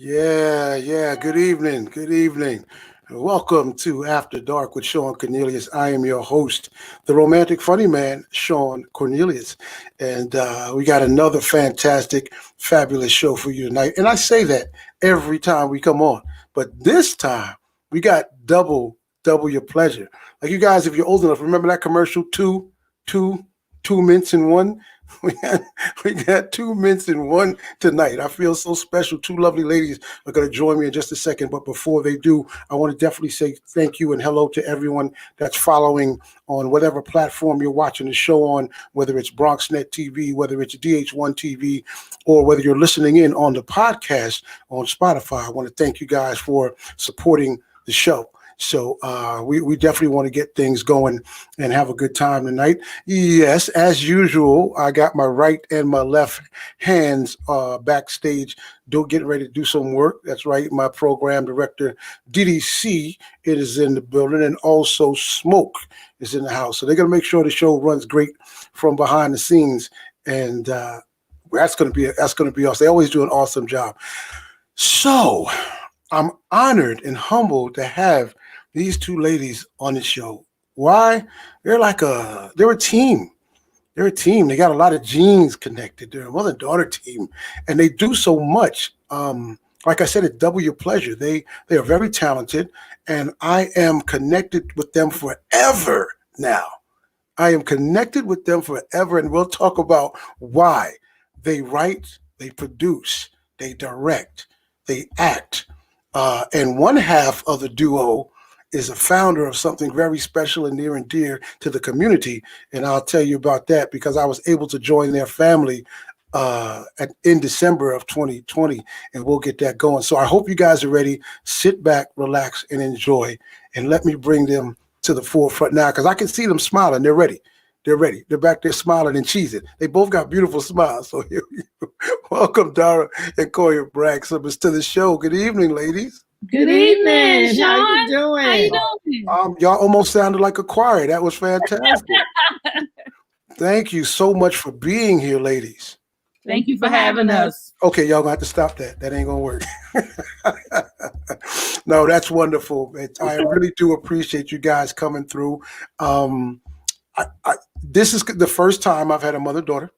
Yeah. Good evening. Good evening. Welcome to After Dark with Shawn Cornelius. I am your host, the romantic funny man, Shawn Cornelius. And we got another fantastic, fabulous show for you tonight. And I say that every time we come on. But this time, we got double your pleasure. Like you guys, if you're old enough, remember that commercial, two mints in one? We got, we got 2 minutes in one tonight. I feel so special. Two lovely ladies are going to join me in just a second. But before they do, I want to definitely say thank you and hello to everyone that's following on whatever platform you're watching the show on, whether it's BronxNet TV, whether it's DH1 TV, or whether you're listening in on the podcast on Spotify. I want to thank you guys for supporting the show. So we definitely want to get things going and have a good time tonight. Yes, as usual, I got my right and my left hands backstage getting ready to do some work. That's right. My program director, DDC, it is in the building, and also Smoke is in the house. So they're going to make sure the show runs great from behind the scenes. And that's going to be awesome. They always do an awesome job. So I'm honored and humbled to have these two ladies on the show. Why? They're a team. They're a team. They got a lot of genes connected. They're a mother-daughter team, and they do so much. Like I said, it's double your pleasure. They are very talented, and I am connected with them forever now. I am connected with them forever, and we'll talk about why. They write, they produce, they direct, they act. And one half of the duo is a founder of something very special and near and dear to the community. And I'll tell you about that because I was able to join their family in December of 2020, and we'll get that going. So I hope you guys are ready. Sit back, relax, and enjoy. And let me bring them to the forefront now because I can see them smiling. They're ready. They're ready. They're back there smiling and cheesing. They both got beautiful smiles. So here we go. Welcome, DARA and KOYA BRAGG Summers to the show. Good evening, ladies. Good evening, Shawn. How you doing? How you doing? Y'all almost sounded like a choir. That was fantastic. Thank you so much for being here, ladies. Thank you for having us. Okay, y'all gonna have to stop that. That ain't gonna work. No, that's wonderful. I really do appreciate you guys coming through. This is the first time I've had a mother-daughter.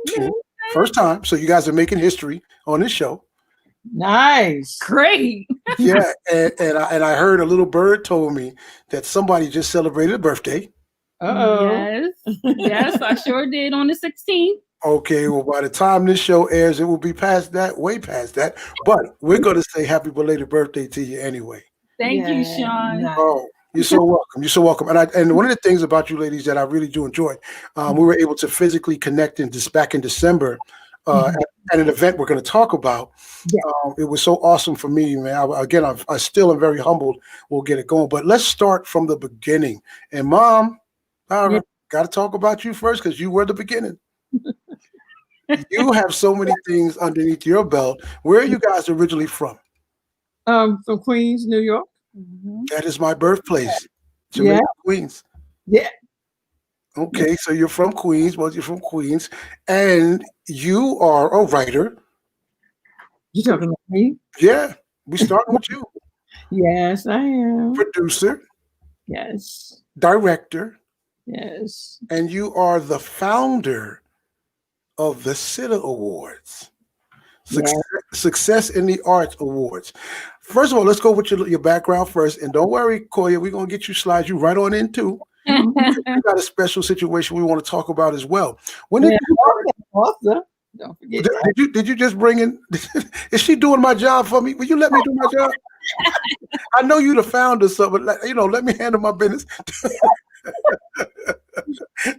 Okay. First time. So you guys are making history on this show. Nice. Great. Yeah, and I heard a little bird told me that somebody just celebrated a birthday. Uh-oh. Yes, I sure did on the 16th. Okay, well, by the time this show airs, it will be past that, way past that. But we're going to say happy belated birthday to you anyway. Thank you, Shawn. Nice. Oh, you're so welcome. You're so welcome. And one of the things about you ladies that I really do enjoy, we were able to physically connect back in December at an event we're going to talk about. Yeah. It was so awesome for me, man. I still am very humbled. We'll get it going. But let's start from the beginning. And Mom, got to talk about you first because you were the beginning. You have so many things underneath your belt. Where are you guys originally from? From Queens, New York. That is my birthplace, Jamaica, Queens. Yeah. Okay, so you're from Queens. Well, you're from Queens, and you are a writer. You talking about me? Yeah, we starting with you. Yes, I am. Producer, Yes. director, Yes. and you are the founder of the SITA Awards. Success in the Arts Awards. First of all, let's go with your background first. And don't worry, KOYA, we're going to get you, slide you right on in too. We got a special situation we want to talk about as well. When did you Author. Don't forget did you just bring in? Is she doing my job for me? Will you let me do my job? I know you the founder, so but let me handle my business.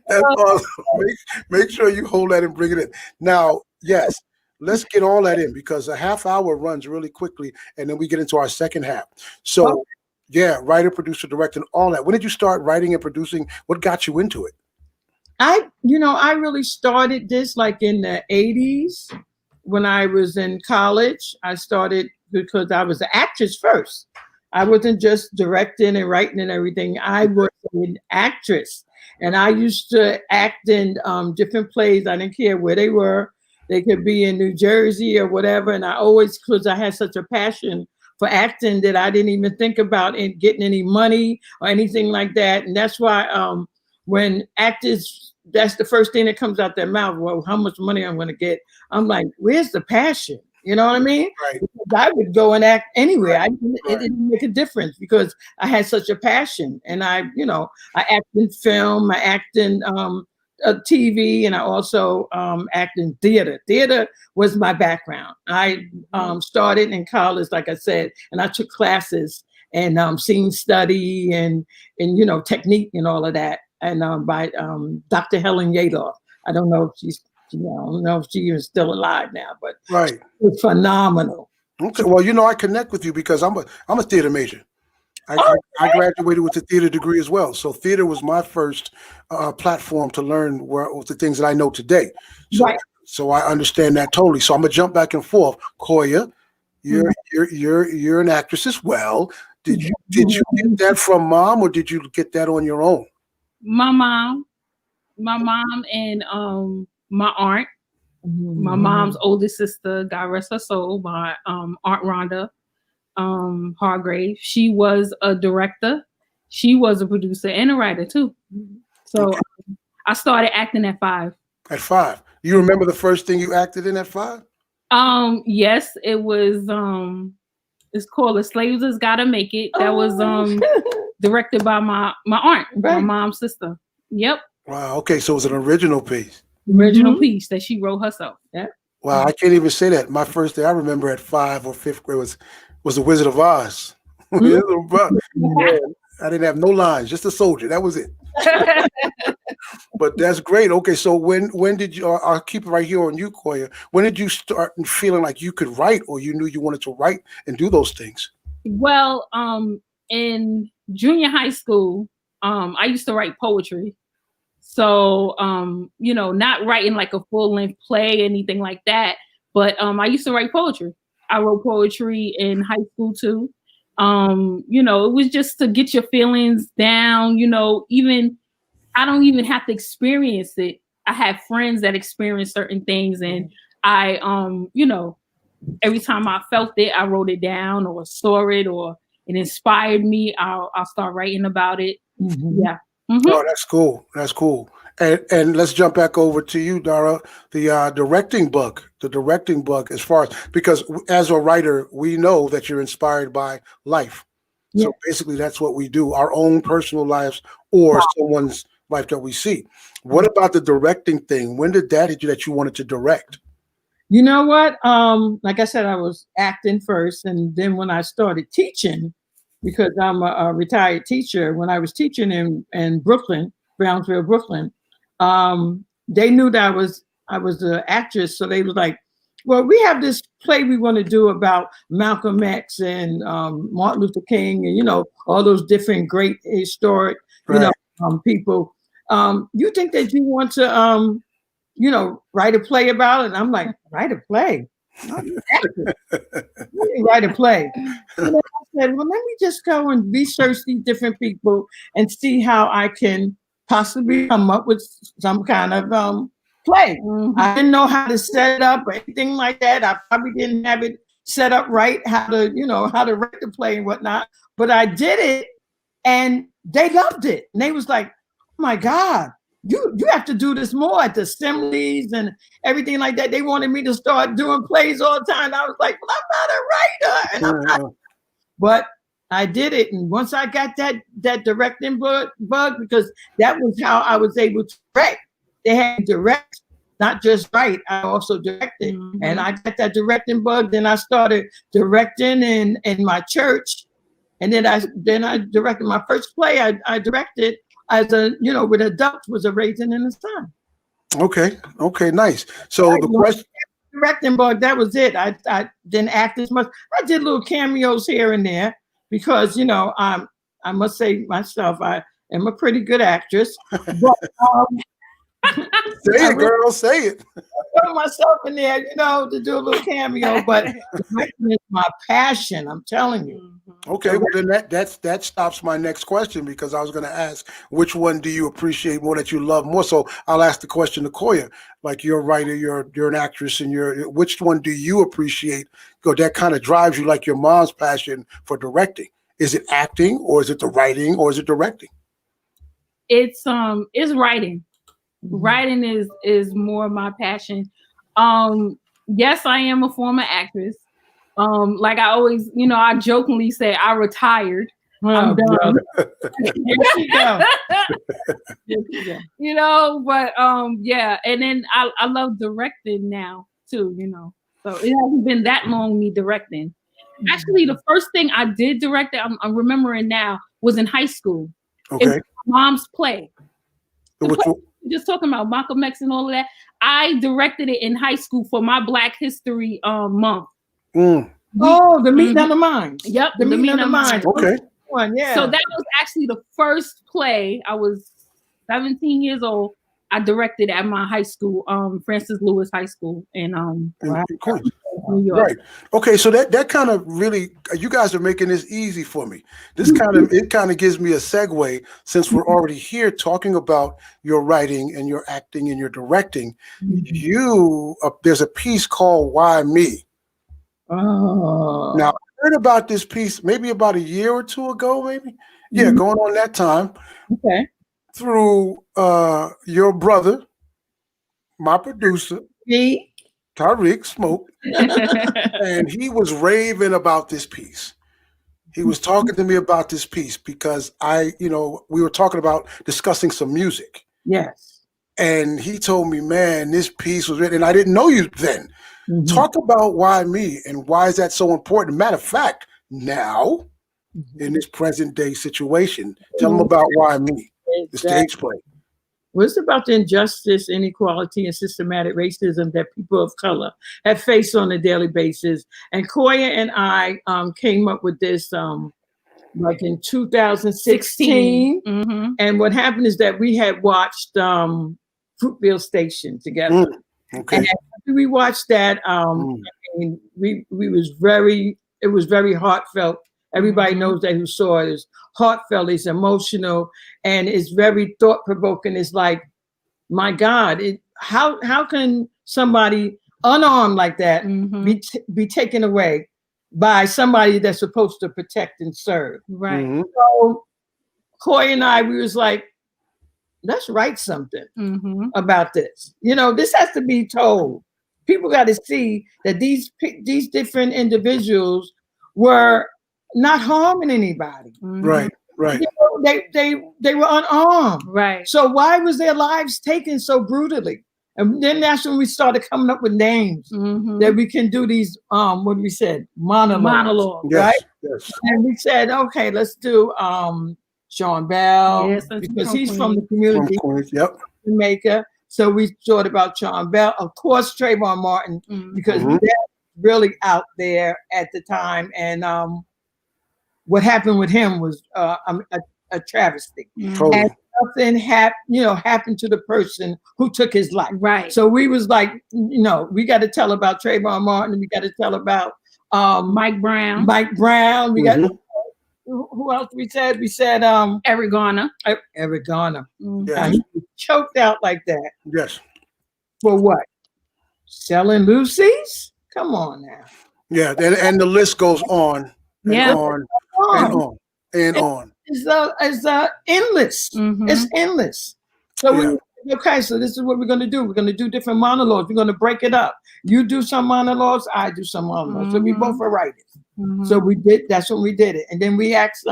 That's awesome. Make sure you hold that and bring it in. Now, yes, let's get all that in because a half hour runs really quickly, and then we get into our second half. So, yeah, writer, producer, director, and all that. When did you start writing and producing? What got you into it? I really started this like in the 80s when I was in college. I started because I was an actress first. I wasn't just directing and writing and everything. I was an actress, and I used to act in different plays. I didn't care where they were. They could be in New Jersey or whatever. And I always, because I had such a passion for acting that I didn't even think about getting any money or anything like that. And that's why when actors, that's the first thing that comes out their mouth. Well, how much money I'm going to get? I'm like, where's the passion? You know what I mean? Right. I would go and act anywhere. It didn't make a difference because I had such a passion. And I act in film, I act in TV, and I also act in theater. Theater was my background. I started in college, like I said, and I took classes and scene study and technique and all of that. And by Dr. Helen Yadoff. I don't know if she's, I don't know if she is still alive now, but right, it's phenomenal. Okay, well, I connect with you because I'm a theater major. I graduated with a theater degree as well. So theater was my first platform to learn the things that I know today. So, right. So I understand that totally. So I'm gonna jump back and forth. KOYA, you're an actress as well. Did you get that from mom, or did you get that on your own? My mom and my aunt, my mom's oldest sister, God rest her soul, my Aunt Rhonda Hargrave. She was a director. She was a producer and a writer too. So okay. I started acting at 5. At 5. You remember the first thing you acted in at 5? Yes, it was it's called The Slaves Has Gotta Make It. That was directed by my aunt, my mom's sister. Yep. Wow. Okay, so it was an original piece. Original piece that she wrote herself. Yeah. Wow, I can't even say that. My first day I remember at 5 or 5th grade was The Wizard of Oz. Yeah, I didn't have no lines, just a soldier. That was it. But that's great. Okay, so when did you? I'll keep it right here on you, KOYA. When did you start feeling like you could write, or you knew you wanted to write and do those things? Well, in junior high school, I used to write poetry. So, not writing like a full-length play, anything like that. But I used to write poetry. I wrote poetry in high school too. It was just to get your feelings down. Even I don't even have to experience it. I have friends that experience certain things, and I, every time I felt it, I wrote it down or saw it or it inspired me. I'll start writing about it. Yeah. Oh, that's cool. That's cool. And let's jump back over to you, DARA. The directing bug, as far as, because as a writer, we know that you're inspired by life. Yeah. So basically that's what we do, our own personal lives or someone's life that we see. What about the directing thing? When did that hit you that you wanted to direct? You know what? Like I said, I was acting first. And then when I started teaching, because I'm a retired teacher, when I was teaching in Brooklyn, Brownsville, Brooklyn, they knew that I was an actress. So they was like, well, we have this play we want to do about Malcolm X and Martin Luther King and, all those different great historic, people. You think that you want to, write a play about it? And I'm like, write a play? Write a play. And I said, well, let me just go and research these different people and see how I can possibly come up with some kind of play. I didn't know how to set it up or anything like that. I probably didn't have it set up right, how to write the play and whatnot. But I did it and they loved it. And they was like, oh my God, you have to do this more at the assemblies and everything like that. They wanted me to start doing plays all the time. I was like, well, I'm not a writer. And but I did it. And once I got that directing bug, because that was how I was able to direct. They had to direct, not just write. I also directed. And I got that directing bug. Then I started directing in my church. And then I directed my first play. I directed as with adults, was A Raisin in the Sun. Okay, nice. So the question, directing bug, that was it. I didn't act as much. I did little cameos here and there because I must say myself, I am a pretty good actress. But Say it, girl. Say it. Put myself in there, to do a little cameo, but directing is my passion. I'm telling you. Okay, well then that stops my next question, because I was going to ask, which one do you appreciate more, that you love more? So I'll ask the question to KOYA. Like, you're a writer, you're an actress, and which one do you appreciate? Go, that kind of drives you, like your mom's passion for directing. Is it acting, or is it the writing, or is it directing? It's writing. Writing is more my passion. Yes, I am a former actress. Like I always, I jokingly say I retired. I'm done. But yeah, and then I love directing now too, So it hasn't been that long me directing. Actually, the first thing I did direct, I'm remembering now, was in high school. Okay. In my mom's play. Just talking about Malcolm X and all of that. I directed it in high school for my Black History month. Oh, the Meeting of the Minds. Yep, the Meeting of the Minds. Okay. Yeah. So that was actually the first play. I was 17 years old. I directed at my high school, Francis Lewis High School in New York. Right. Okay, so that kind of really, you guys are making this easy for me. This kind of gives me a segue, since we're already here talking about your writing and your acting and your directing. There's a piece called "Why Me?" Oh. Now, I heard about this piece maybe about a year or two ago, maybe. Yeah, going on that time. Okay. Through your brother, my producer, Tariq Smoke, and he was raving about this piece. He was talking to me about this piece because we were talking about discussing some music. Yes. And he told me, man, this piece was written, and I didn't know you then. Talk about why me, and why is that so important? Matter of fact, now, in this present day situation, tell them about why me, the stage play. Well, it's about the injustice, inequality, and systematic racism that people of color have faced on a daily basis. And KOYA and I came up with this like in 2016. And what happened is that we had watched Fruitville Station together. Okay. And after we watched that, it was very heartfelt. Everybody knows that who saw it. It's heartfelt, it's emotional, and it's very thought-provoking. It's like, my God, how can somebody unarmed like that be taken away by somebody that's supposed to protect and serve? Right. So KOYA and I, we was like, let's write something about this. This has to be told. People got to see that these different individuals were not harming anybody. Right. They were unarmed. Right. So why was their lives taken so brutally? And then that's when we started coming up with names that we can do these what we said, monologues. Right? Yes. And we said, okay, let's do Sean Bell, because he's from the community. Yep. Jamaica. So we thought about Sean Bell, of course, Trayvon Martin, because that's really out there at the time. And what happened with him was a travesty. Totally. And something happened to the person who took his life. Right. So we was like, we got to tell about Trayvon Martin. We got to tell about Mike Brown. We got who else we said? We said Eric Garner. Eric Garner. Yeah. He choked out like that. Yes. For what? Selling Lucy's? Come on now. Yeah, and the list goes on and on and on and on. It's endless. It's endless. So so this is what we're going to do. We're going to do different monologues. We're going to break it up. You do some monologues, I do some monologues. So we both are writers. So we did. That's when we did it. And then we asked.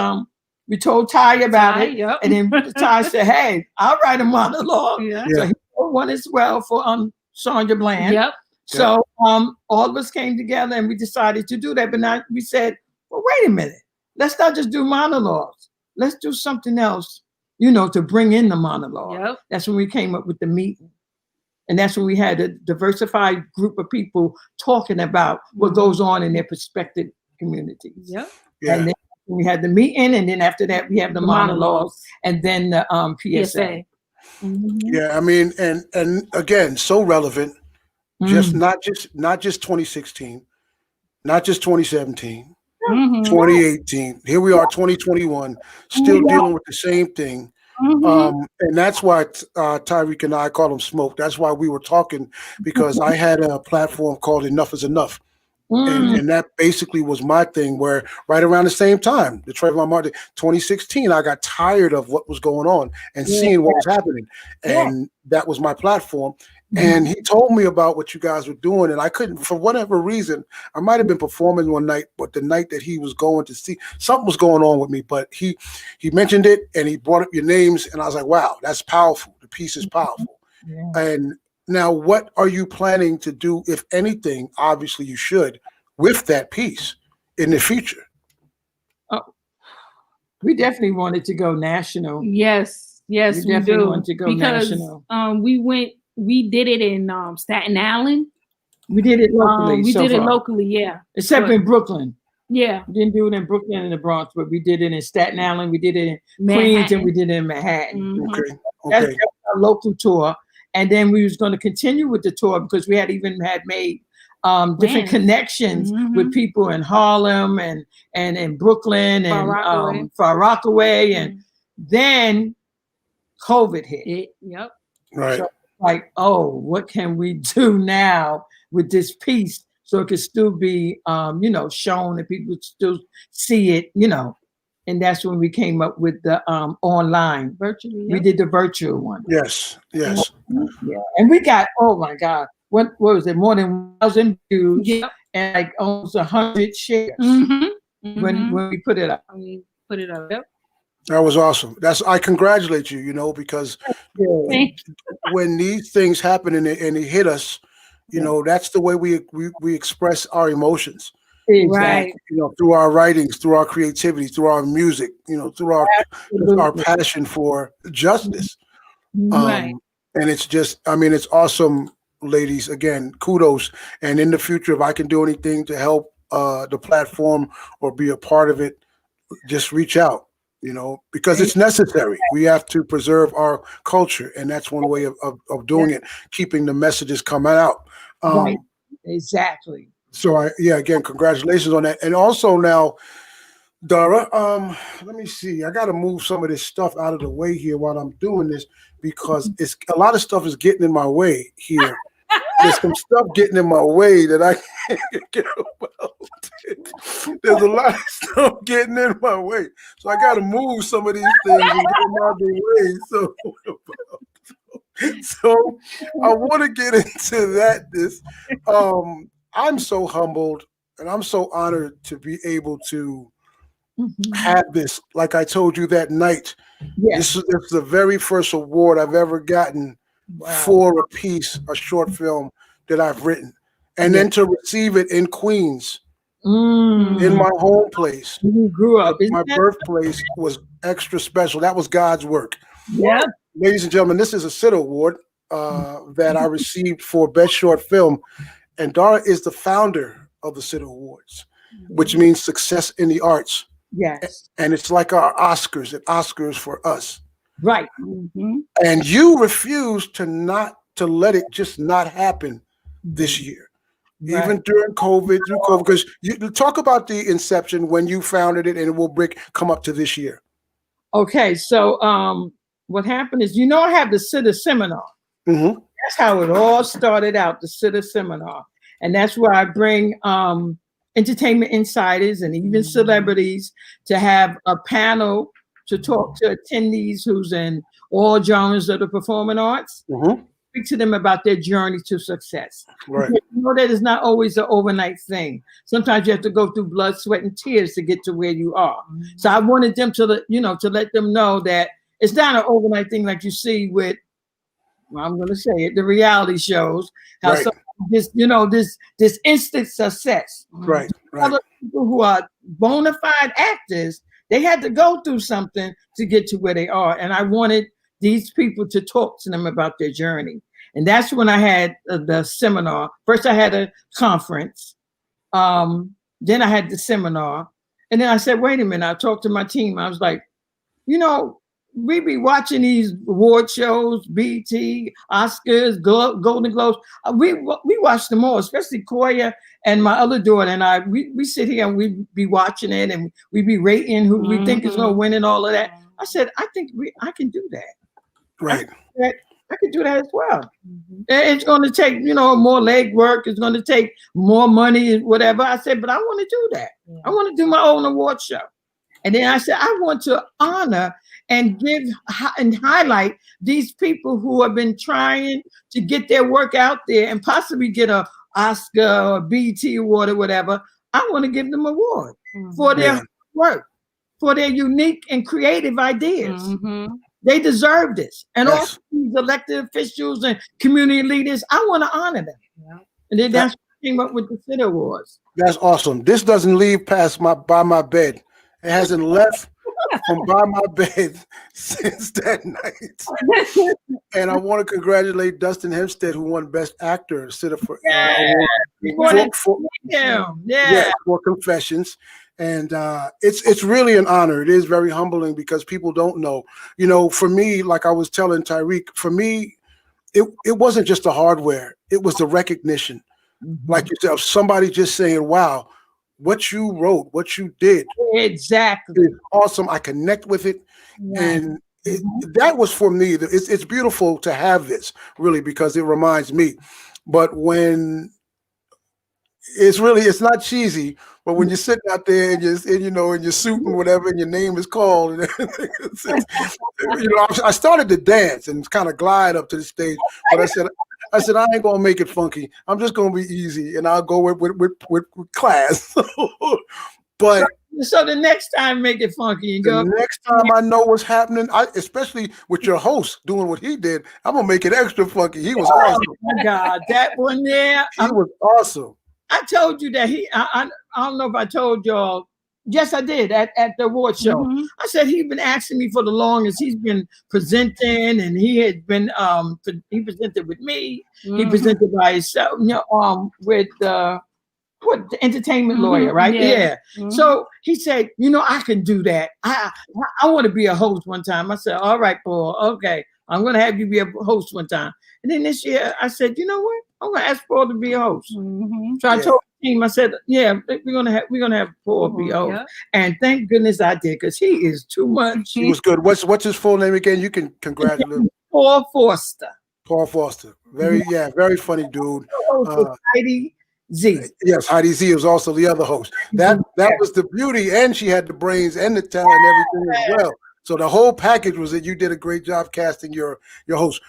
We told Ty about it. Yep. And then Ty said, "Hey, I'll write a monologue." Yeah. So he wrote one as well for Sandra Bland. Yep. So all of us came together and we decided to do that. But now we said, well, wait a minute. Let's not just do monologues. Let's do something else, to bring in the monologue. Yep. That's when we came up with the meeting. And that's when we had a diversified group of people talking about what goes on in their prospective communities. Yep. Yeah. And then we had the meeting, and then after that we have the monologues, and then the PSA. Yeah, I mean, and again, so relevant. Just not just 2016, not just 2017, 2018. Here we are, 2021, still dealing with the same thing. And that's why Tyreek and I call him Smoke. That's why we were talking, because I had a platform called Enough is Enough. And that basically was my thing, where right around the same time, the Trayvon Martin, 2016, I got tired of what was going on and seeing what was happening. And that was my platform. And he told me about what you guys were doing. And I couldn't, for whatever reason, I might have been performing one night, but the night that he was going to see, something was going on with me. But he mentioned it and he brought up your names. And I was like, wow, that's powerful. The piece is powerful. And now, what are you planning to do, if anything? Obviously, you should, with that piece in the future. We definitely wanted to go national. Yes, we definitely do. wanted to go because, national. We did it in Staten Island. We did it locally. We did it locally, yeah. Except in Brooklyn. Yeah. We didn't do it in Brooklyn and the Bronx, but we did it in Staten Island. We did it in Queens, and we did it in Manhattan. Okay. That's our local tour. And then we was going to continue with the tour because we had made different connections with people in Harlem and in Brooklyn and Far Rockaway. And then COVID hit. Right. So, like, oh, what can we do now with this piece so it could still be, shown and people still see it, And that's when we came up with the online. Virtually. We did the virtual one. Yes. Yeah. And we got, oh my God, what was it? More than 1,000 views and like almost 100 shares when we put it up. That was awesome. I congratulate you, because when these things happen and they hit us, that's the way we express our emotions. Exactly. Through our writings, through our creativity, through our music, through our passion for justice. Right. And it's just, it's awesome, ladies. Again, kudos. And in the future, if I can do anything to help the platform or be a part of it, just reach out, because it's necessary. We have to preserve our culture. And that's one way of doing it, keeping the messages coming out. Right. Exactly. So again, congratulations on that. And also now, Dara, let me see. I got to move some of this stuff out of the way here while I'm doing this, because it's a lot of stuff is getting in my way here. There's some stuff getting in my way that I can't get about. There's a lot of stuff getting in my way. So I got to move some of these things and get them out of the way. So I want to get into that. I'm so humbled and I'm so honored to be able to have this. Like I told you that night, this is the very first award I've ever gotten for a piece, a short film that I've written. And then to receive it in Queens, in my home place. You grew up. My birthplace was extra special. That was God's work. Yeah. Ladies and gentlemen, this is a SIT award that I received for Best Short Film. And Dara is the founder of the SIT Awards, which means Success in the Arts. Yes. And it's like our Oscars, and Oscars for us. Right. And you refuse to let it just not happen this year. Right. Even during COVID, because you talk about the inception when you founded it, and it will come up to this year. Okay, so what happened is, I have the SITA seminar. That's how it all started out, the SITA seminar. And that's where I bring entertainment insiders and even celebrities to have a panel to talk to attendees who's in all genres of the performing arts. Speak to them about their journey to success. Right. That is not always an overnight thing. Sometimes you have to go through blood, sweat, and tears to get to where you are. So I wanted them to let them know that it's not an overnight thing like you see with, I'm going to say it, the reality shows. How this instant success. Right. Other people who are bona fide actors, they had to go through something to get to where they are. And I wanted these people to talk to them about their journey. And that's when I had the seminar. First, I had a conference. Then I had the seminar. And then I said, wait a minute. I talked to my team. I was like, we be watching these award shows, BT, Oscars, Golden Globes. We watch them all, especially KOYA and my other daughter and I. We sit here and we be watching it, and we be rating who we think is going to win and all of that. I said, I think I can do that. Right. I could do that as well. It's going to take, more leg work. It's going to take more money, whatever. I said, but I want to do that. Yeah. I want to do my own award show. And then I said, I want to honor and give and highlight these people who have been trying to get their work out there and possibly get a Oscar or BT award or whatever. I want to give them an award for their work, for their unique and creative ideas. They deserve this. And also these elected officials and community leaders, I want to honor them. Yeah. And then that's what came up with the City Awards. That's awesome. This doesn't leave past by my bed. It hasn't left from by my bed since that night. And I want to congratulate Dustin Hempstead, who won Best Actor, for Confessions. And it's really an honor. It is very humbling because people don't know. For me, like I was telling Tyreek, for me, it wasn't just the hardware. It was the recognition. Like yourself, somebody just saying, wow, what you wrote, what you did. Exactly. Is awesome. I connect with it. Yeah. And that was for me. It's beautiful to have this, really, because it reminds me. But when it's not cheesy, but when you're sitting out there and in your suit and whatever, and your name is called, and I started to dance and kind of glide up to the stage, but I said I ain't gonna make it funky. I'm just gonna be easy, and I'll go with class. But so the next time, make it funky. And the next time I know what's happening, especially with your host doing what he did, I'm gonna make it extra funky. He was awesome. Oh my God, that one there, he was awesome. I told you that I don't know if I told y'all. Yes, I did at the award show. I said he'd been asking me for the longest. He's been presenting, and he had been he presented with me. He presented by himself, with the entertainment lawyer, right? Yeah. So he said, I can do that. I want to be a host one time. I said, all right, Paul. Okay, I'm gonna have you be a host one time. And then this year, I said, you know what? I'm gonna ask Paul to be a host. So I told the team, I said, yeah, we're gonna have Paul be a host. And thank goodness I did, because he is too much. He was good. What's his full name again? You can congratulate him. Paul Foster. Paul Foster. Very funny dude. Heidi Z. Yes, Heidi Z was also the other host. That was the beauty, and she had the brains and the talent and everything as well. So the whole package was that you did a great job casting your host.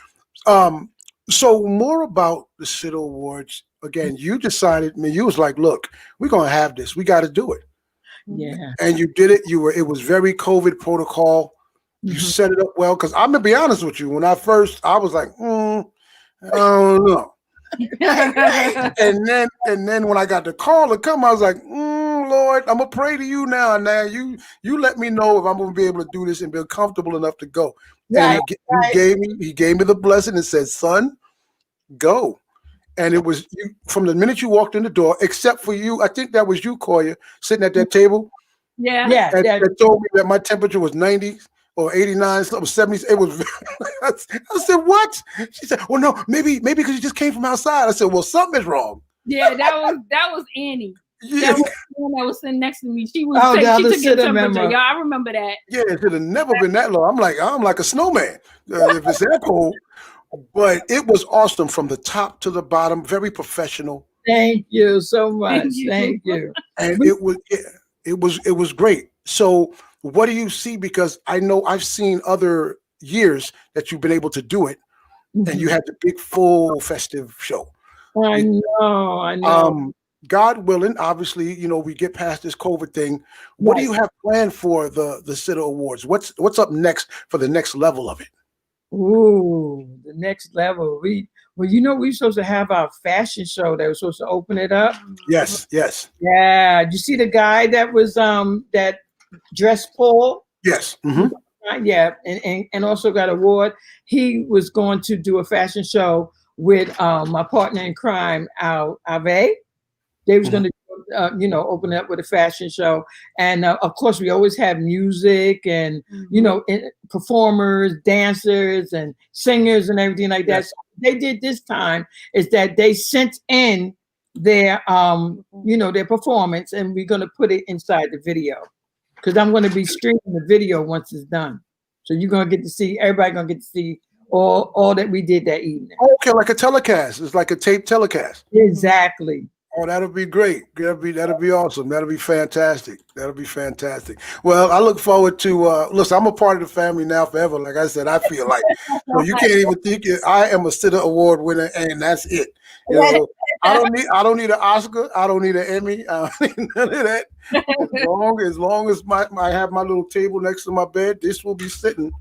So more about the City Awards. Again, you decided, you was like, look, we're going to have this. We got to do it. Yeah. And you did it. It was very COVID protocol. You set it up well. Because I'm going to be honest with you. When I was like, I don't know. and then when I got the call to come, I was like, Lord, I'm going to pray to you now. Now you let me know if I'm going to be able to do this and be comfortable enough to go. And he gave me the blessing and said, son, go. And it was you from the minute you walked in the door, except for you. I think that was you, KOYA, sitting at that table. Yeah. That told me that my temperature was 90 or 89, something 70. It was. I said, what? She said, well, no, maybe because you just came from outside. I said, well, something is wrong. Yeah, that was Annie. Yeah. That was the one that was sitting next to me. She took your temperature. Memo. Yeah, I remember that. Yeah, it should have never been that low. I'm like a snowman if it's that cold. But it was awesome from the top to the bottom. Very professional. Thank you so much. Thank you. And it was great. So what do you see? Because I know I've seen other years that you've been able to do it, and you had the big full festive show. I know. God willing, obviously, we get past this COVID thing. What do you have planned for the City Awards? What's up next for the next level of it? Ooh, the next level. We're supposed to have our fashion show that was supposed to open it up. Yes. Yeah. Did you see the guy that was that dressed Paul? Yes. Yeah, and also got an award. He was going to do a fashion show with my partner in crime, Ave. They was going to do you know, open up with a fashion show. And of course, we always have music and, you know, performers, dancers and singers and everything like that. So what they did this time is that they sent in their, you know, their performance, and we're going to put it inside the video, because I'm going to be streaming the video once it's done. So you're going to get to see, everybody going to get to see all that we did that evening. Okay, like a telecast. It's like a tape telecast. Exactly. Oh, that'll be great. That'll be awesome. That'll be fantastic. That'll be fantastic. Well, I look forward to listen, I'm a part of the family now forever. Like I said, I feel like so you can't even think it. I am a Sitter Award winner, and that's it. You know, I don't need an Oscar. I don't need an Emmy. I don't need none of that. As long as I have my little table next to my bed, this will be sitting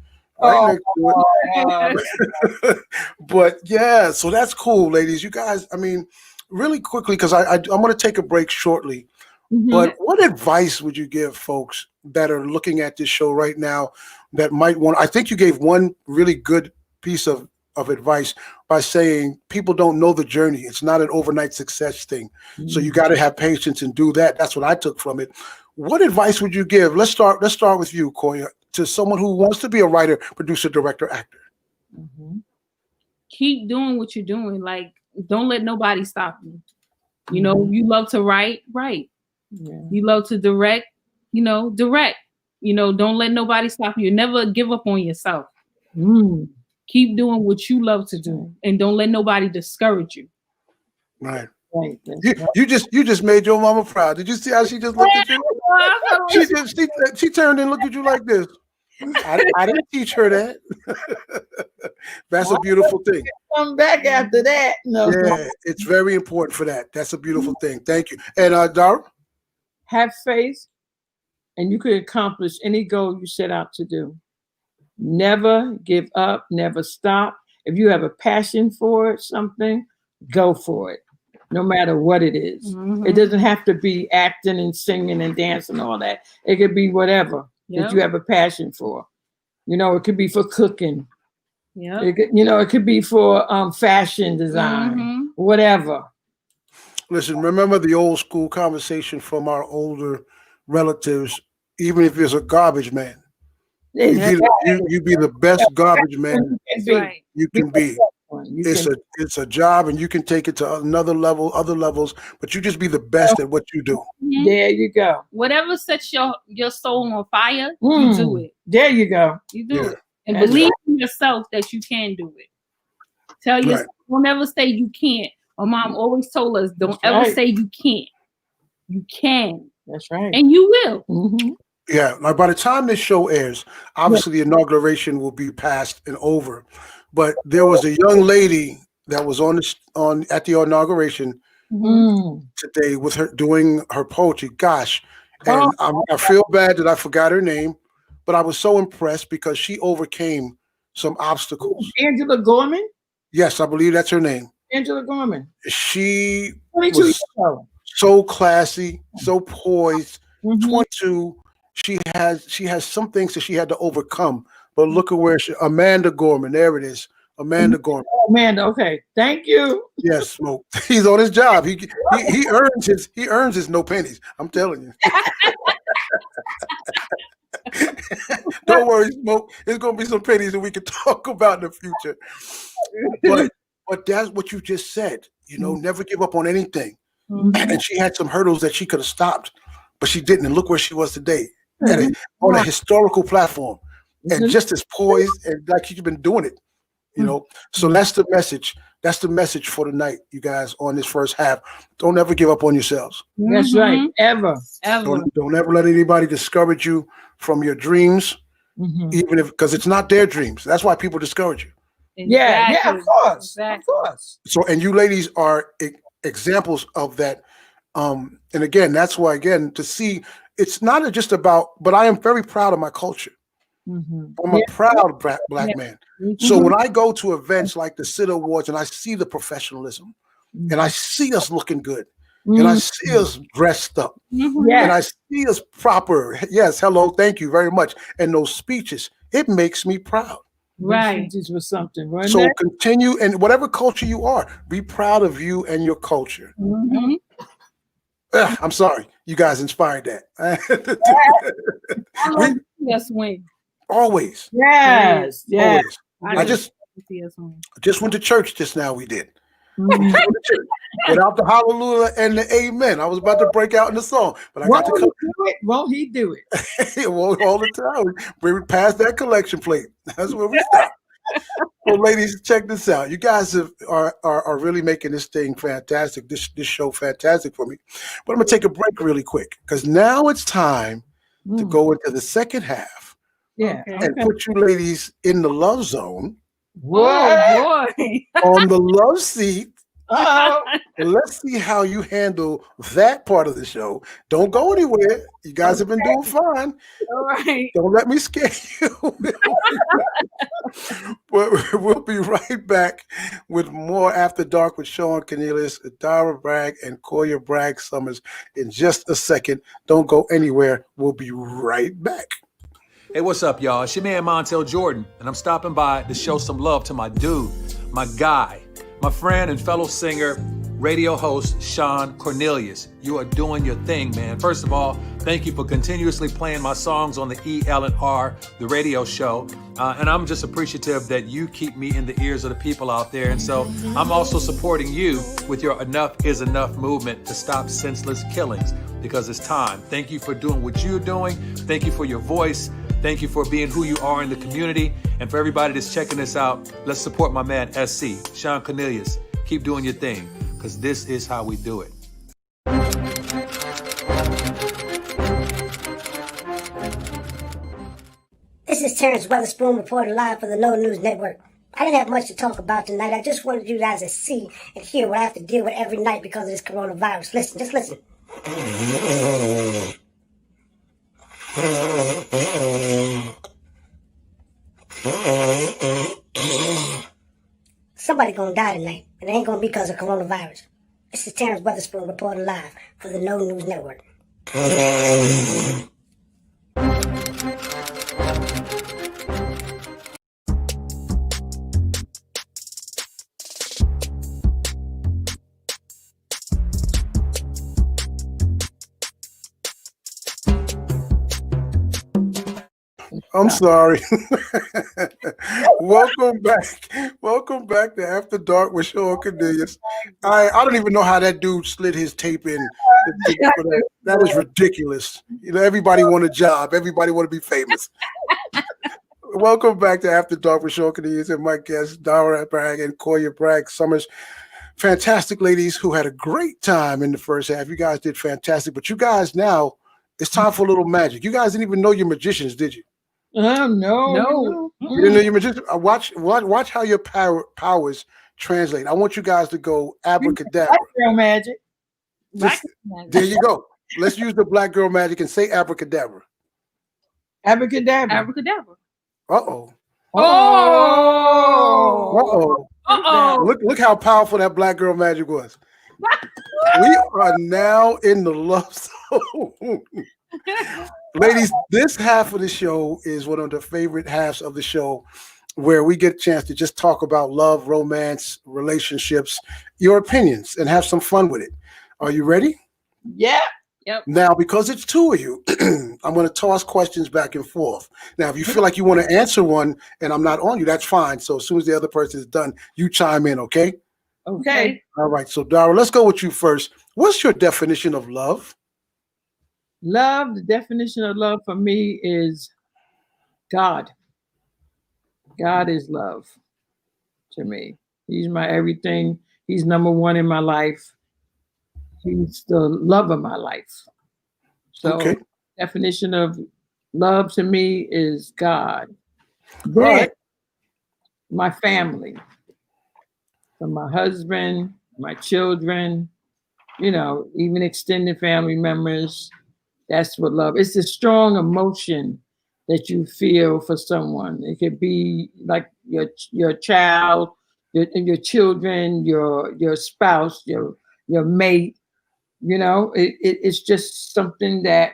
right next to it. But yeah, so that's cool, ladies. You guys, I mean, really quickly, because I'm going to take a break shortly. But what advice would you give folks that are looking at this show right now that might want? I think you gave one really good piece of advice by saying people don't know the journey. It's not an overnight success thing. So you got to have patience and do that. That's what I took from it. What advice would you give? Let's start with you, Koya, to someone who wants to be a writer, producer, director, actor. Keep doing what you're doing. Like, don't let nobody stop you. You know, you love to write. Yeah. You love to direct. Direct. You know, don't let nobody stop you. Never give up on yourself. Keep doing what you love to do, and don't let nobody discourage you. Right. You just made your mama proud. Did you see how she just looked at you? She turned and looked at you like this. I didn't teach her that. That's a beautiful thing. Come back after that. No. Yeah, it's very important for that. That's a beautiful thing. Thank you. And Dara? Have faith, and you can accomplish any goal you set out to do. Never give up, never stop. If you have a passion for something, go for it, no matter what it is. It doesn't have to be acting and singing and dancing and all that. It could be whatever that you have a passion for. You know, it could be for cooking. It could be for fashion design, whatever. Listen, remember the old school conversation from our older relatives, even if it's a garbage man. You be the best garbage man you can be. It's a job, and you can take it to other levels, but you just be the best at what you do. There you go. Whatever sets your soul on fire, you do it. There you go. You do it. And believe in yourself that you can do it. Tell yourself, don't ever say you can't. My mom always told us, don't ever say you can't. You can. That's right. And you will. Yeah, like by the time this show airs, obviously the inauguration will be past and over. But there was a young lady that was at the inauguration today with her doing her poetry. Gosh, and I feel bad that I forgot her name, but I was so impressed because she overcame some obstacles. Angela Gorman? Yes, I believe that's her name. Angela Gorman. She was so classy, so poised. 22. She has some things that she had to overcome. But look at where Amanda Gorman. There it is. Amanda Gorman. Amanda, okay. Thank you. Yes, Smoke. He's on his job. He earns his no pennies. I'm telling you. Don't worry, Smoke. There's gonna be some pennies that we can talk about in the future. But that's what you just said. You know, never give up on anything. And she had some hurdles that she could have stopped, but she didn't. And look where she was today. On a historical platform. And just as poised and like she's been doing it, you know. So that's the message. That's the message for tonight, you guys, on this first half. Don't ever give up on yourselves. That's right. Ever. Don't ever let anybody discourage you from your dreams, even if, because it's not their dreams. That's why people discourage you. Exactly. Yeah, of course. Exactly. Of course. So, and you ladies are examples of that. And again, that's why, again, to see, it's not just about, but I am very proud of my culture. I'm a proud black man. So when I go to events like the Sitter Awards and I see the professionalism and I see us looking good and I see us dressed up and I see us proper. Yes, hello, thank you very much. And those speeches, it makes me proud. Right. This was something, right? So continue, and whatever culture you are, be proud of you and your culture. I'm sorry. You guys inspired that. I love to see us win. Always. Yes. Yes. Always. I just went to church just now. We did. Mhm. Without the hallelujah and the amen. I was about to break out in the song, but I got to come. Won't he do it? All the time. We passed that collection plate. That's where we stop. Well, ladies, check this out. You guys are really making this thing fantastic. This show fantastic for me. But I'm gonna take a break really quick because now it's time to go into the second half. Yeah. And put you ladies in the love zone. Oh boy. On the love seat. Uh-oh. Let's see how you handle that part of the show. Don't go anywhere. You guys have been doing fine. All right. Don't let me scare you. But we'll be right back with more After Dark with Shawn Cornelius, DARA Bragg, and KOYA Bragg Summers in just a second. Don't go anywhere. We'll be right back. Hey, what's up, y'all? It's your man, Montel Jordan, and I'm stopping by to show some love to my dude, my guy, my friend and fellow singer, radio host, Shawn Cornelius. You are doing your thing, man. First of all, thank you for continuously playing my songs on the EL&R, the radio show. And I'm just appreciative that you keep me in the ears of the people out there. And so I'm also supporting you with your Enough is Enough movement to stop senseless killings, because it's time. Thank you for doing what you're doing. Thank you for your voice. Thank you for being who you are in the community. And for everybody that's checking this out, let's support my man, SC, Shawn Cornelius. Keep doing your thing, because this is how we do it. This is Terrence Weatherspoon reporting live for the No News Network. I didn't have much to talk about tonight. I just wanted you guys to see and hear what I have to deal with every night because of this coronavirus. Listen, just listen. Somebody gonna die tonight, and it ain't gonna be because of coronavirus. This is Terrence Weatherspoon reporting live for the No News Network. I'm sorry. Welcome back. Welcome back to After Dark with Shawn Cornelius. I don't even know how that dude slid his tape in. That is ridiculous. You know, everybody want a job. Everybody want to be famous. Welcome back to After Dark with Shawn Cornelius and my guests, DARA Bragg and KOYA Bragg Summers. Fantastic ladies who had a great time in the first half. You guys did fantastic. But you guys now, it's time for a little magic. You guys didn't even know you're magicians, did you? No. You didn't know you're magicians? Watch how your powers translate. I want you guys to go abracadabra. Black girl magic. There you go. Let's use the black girl magic and say abracadabra. Abracadabra. Abracadabra. Uh-oh. Oh. Uh-oh. Uh-oh. Look how powerful that black girl magic was. We are now in the love zone. Ladies, this half of the show is one of the favorite halves of the show where we get a chance to just talk about love, romance, relationships, your opinions, and have some fun with it. Are you ready? Yeah. Yep. Now, because it's two of you, I'm going to toss questions back and forth. Now, if you feel like you want to answer one and I'm not on you, that's fine. So as soon as the other person is done, you chime in, okay? Okay. All right. So, DARA, let's go with you first. What's your definition of love? Love, the definition of love for me is God. God is love to me. He's my everything. He's number one in my life. He's the love of my life. So Okay. definition of love to me is God. Then right. My family. So my husband, my children, even extended family members. That's what love is. It's a strong emotion that you feel for someone. It could be like your child, your children, your spouse, your mate. It's just something that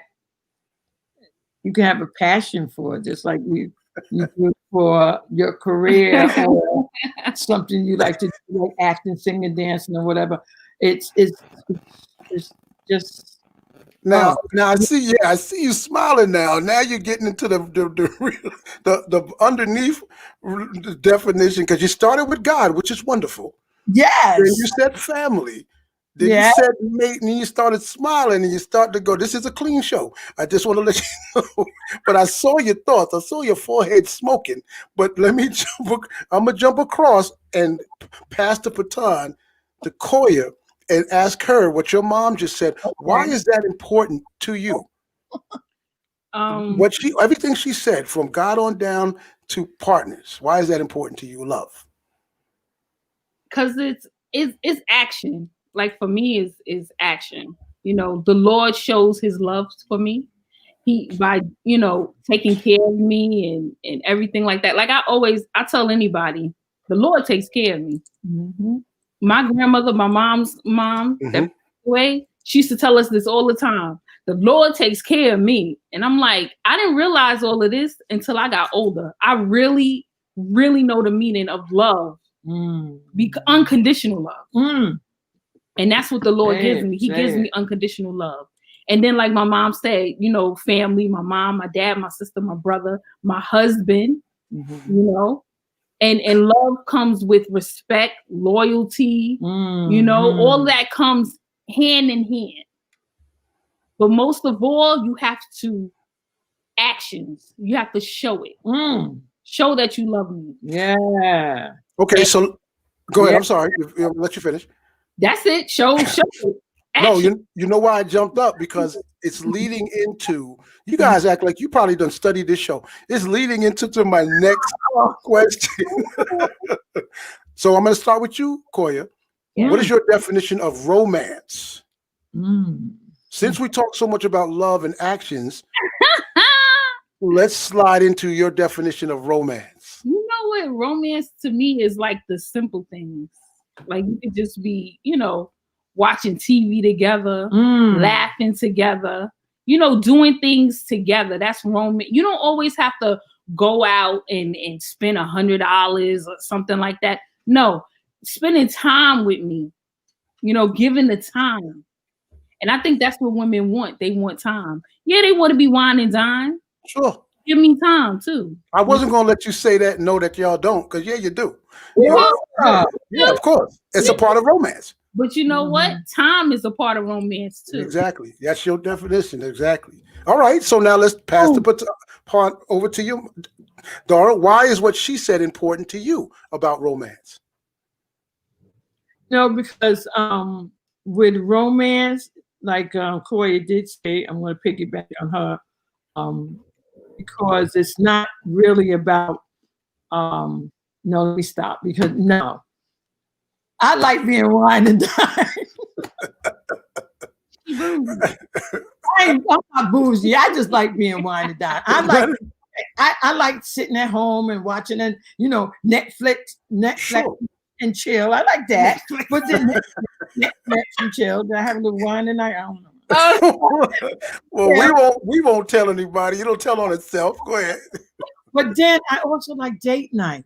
you can have a passion for, just like you do for your career or something you like to do, like acting, singing, dancing, or whatever. It's just Now I see you smiling now. Now you're getting into the underneath the definition, because you started with God, which is wonderful. yes. Then you said family. Then you said mate, and you started smiling, and you started to go, this is a clean show. I just want to let you know. But I saw your thoughts. I saw your forehead smoking. But I'm going to jump across and pass the baton to KOYA and ask her what your mom just said. Okay. Why is that important to you? Everything she said, from God on down to partners, why is that important to you? Love. Because it's action. Like for me, is action. You know, the Lord shows his love for me. By taking care of me and everything like that. Like I tell anybody, the Lord takes care of me. Mm-hmm. My grandmother, my mom's mom, that passed away, she used to tell us this all the time. The Lord takes care of me. And I'm like, I didn't realize all of this until I got older. I really, really know the meaning of love. Unconditional love. And that's what the Lord gives me. He gives me unconditional love. And then, like my mom said, family, my mom, my dad, my sister, my brother, my husband, and love comes with respect, loyalty, all that comes hand in hand. But most of all, you have to actions. You have to show it. Show that you love me. Yeah. Okay, so go ahead. I'm sorry. I'll let you finish. That's it. Show it. No, you know why I jumped up? Because it's leading into, you guys act like you probably done studied this show. It's leading into my next question. So I'm going to start with you, KOYA. What is your definition of romance? Since we talk so much about love and actions, let's slide into your definition of romance. You know what? Romance to me is like the simple things. Like you could just be, watching TV together, laughing together, doing things together. That's romance. You don't always have to go out and spend $100 or something like that. No, spending time with me, giving the time. And I think that's what women want. They want time. Yeah, they want to be wine and dine. Sure. Give me time too. I wasn't going to let you say that and know that y'all don't, because you do. Yeah, of course. It's a part of romance. But you know what? Time is a part of romance too. Exactly. That's your definition. Exactly. All right. So now let's pass the part over to you, Dara. Why is what she said important to you about romance? Because with romance, like KOYA did say, I'm going to piggyback on her, because it's not really about, no, let me stop, because no. I like being wine and dine. I'm not bougie. I just like being wine and dine. I like sitting at home and watching and Netflix sure. and chill. I like that. But then Netflix and chill. Did I have a little wine tonight? I don't know. Well, we won't tell anybody. It'll tell on itself. Go ahead. But then I also like date night.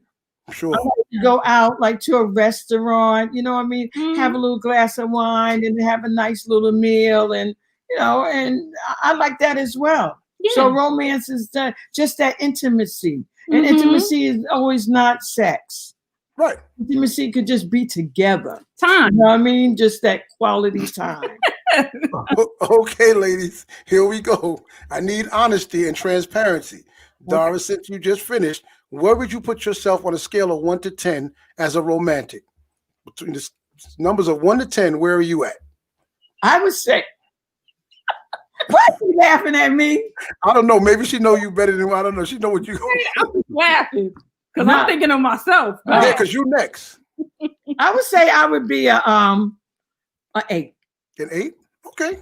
Sure. I like to go out like to a restaurant, have a little glass of wine and have a nice little meal, and and I like that as well. Yeah. So romance is just that intimacy, and intimacy is always not sex. Right. Intimacy could just be together. Time. You know what I mean? Just that quality time. Okay, ladies, here we go. I need honesty and transparency. Dara, since you just finished, where would you put yourself on a scale of 1 to 10 as a romantic? Between the numbers of 1 to 10, where are you at? I would say, why are you laughing at me? I don't know. Maybe she know you better than I don't know. She know what you. I'm just laughing because I'm thinking of myself. Yeah, because you next. I would say I would be an 8. An 8? Okay.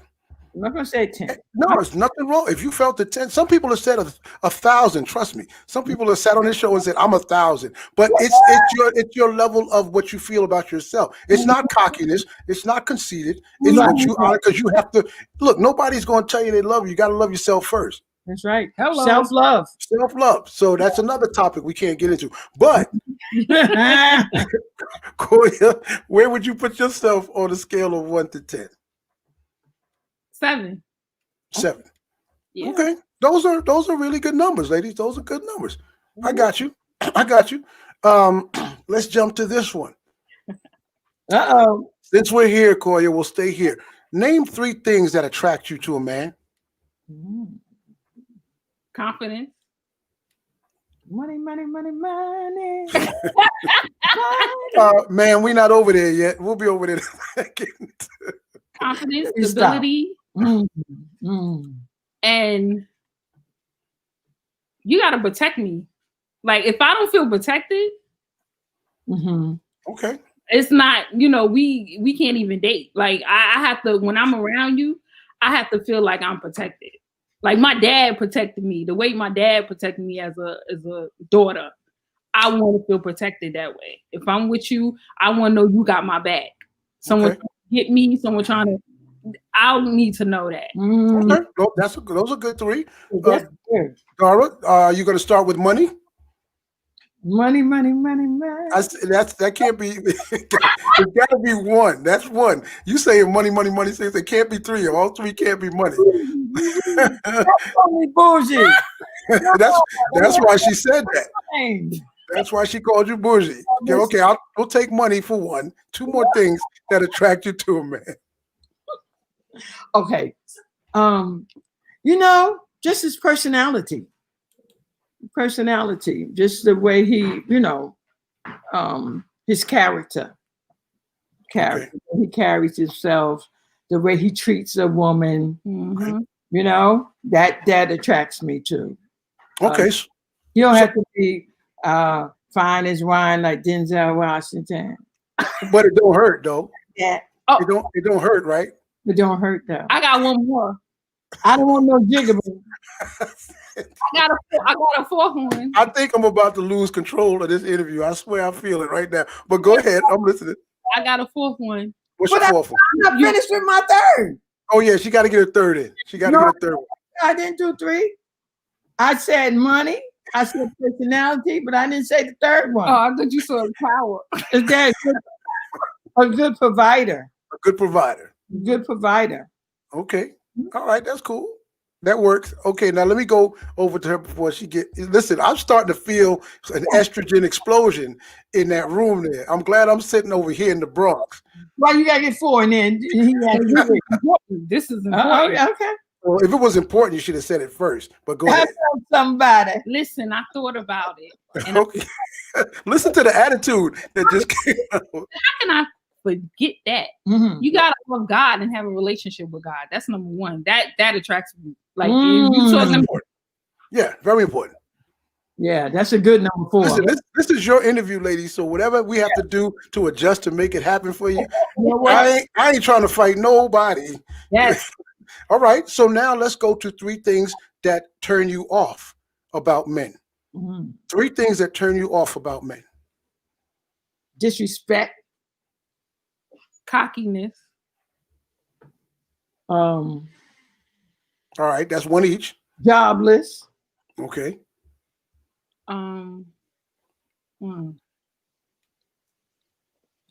I'm not gonna say 10. No, there's nothing wrong. If you felt the 10, some people have said 1,000. Trust me. Some people have sat on this show and said, I'm 1,000. But it's your level of what you feel about yourself. It's not cockiness. It's not conceited. It's what you are, because you have to look. Nobody's going to tell you they love you. You got to love yourself first. That's right. Hello. Self-love. Self-love. So that's another topic we can't get into. But KOYA, where would you put yourself on a scale of 1 to 10? 7. 7. Yeah. Okay. Those are really good numbers, ladies. Those are good numbers. I got you. I got you. Let's jump to this one. Uh-oh. Since we're here, Koya, we'll stay here. Name 3 things that attract you to a man. Confidence. Money, money, money, money. Man, we're not over there yet. We'll be over there in a second. Confidence, Stop. stability, and you got to protect me. Like, if I don't feel protected, Okay. it's not, we can't even date. Like, I have to, when I'm around you, I have to feel like I'm protected. Like, my dad protected me the way my dad protected me as a daughter. I want to feel protected that way. If I'm with you, I want to know you got my back. Someone trying to hit me, someone trying to, I'll need to know that. Okay. Those are good 3. That's good. Dara, you going to start with money? Money, money, money, money. That can't be. It got to be 1. That's 1. You saying money, money, money. Says it can't be 3. All 3 can't be money. That's only bullshit. That's why she said that. That's why she called you bougie. Okay, we'll take money for 1. 2 more things that attract you to a man. Okay. Just his personality. Just the way he, his character. Okay. He carries himself, the way he treats a woman, that attracts me too. Okay. You don't have to be fine as wine like Denzel Washington. But it don't hurt though. Yeah. It don't hurt, right? It don't hurt though. I got one more. I don't want no jigaboo. I got a 4th one. I think I'm about to lose control of this interview. I swear I feel it right now. But go ahead. I'm listening. I got a 4th one. What's your 4th one? I'm not finished with my 3rd. Oh yeah, she got to get her 3rd in. She got to get her 3rd one. I didn't do 3. I said money. I said personality, but I didn't say the 3rd one. Oh, I thought you saw the power. Is that a good provider? A good provider. Good provider. Okay. All right, that's cool. That works. Okay, now let me go over to her before she listen, I'm starting to feel an estrogen explosion in that room there. I'm glad I'm sitting over here in the Bronx. Why you gotta get 4 and then This is important. Okay. Well, if it was important, you should have said it first. But go ahead. Somebody. Listen, I thought about it. Okay. Listen to the attitude that just came out. How can I forget that? You gotta love God and have a relationship with God. That's number 1. That attracts me. Like you talking about. Yeah, very important. Yeah, that's a good number 4. Listen, this is your interview, ladies. So whatever we have to do to adjust to make it happen for you, I ain't trying to fight nobody. Yes. All right. So now let's go to 3 things that turn you off about men. 3 things that turn you off about men. Disrespect. Cockiness. All right, that's 1 each. Jobless. Okay.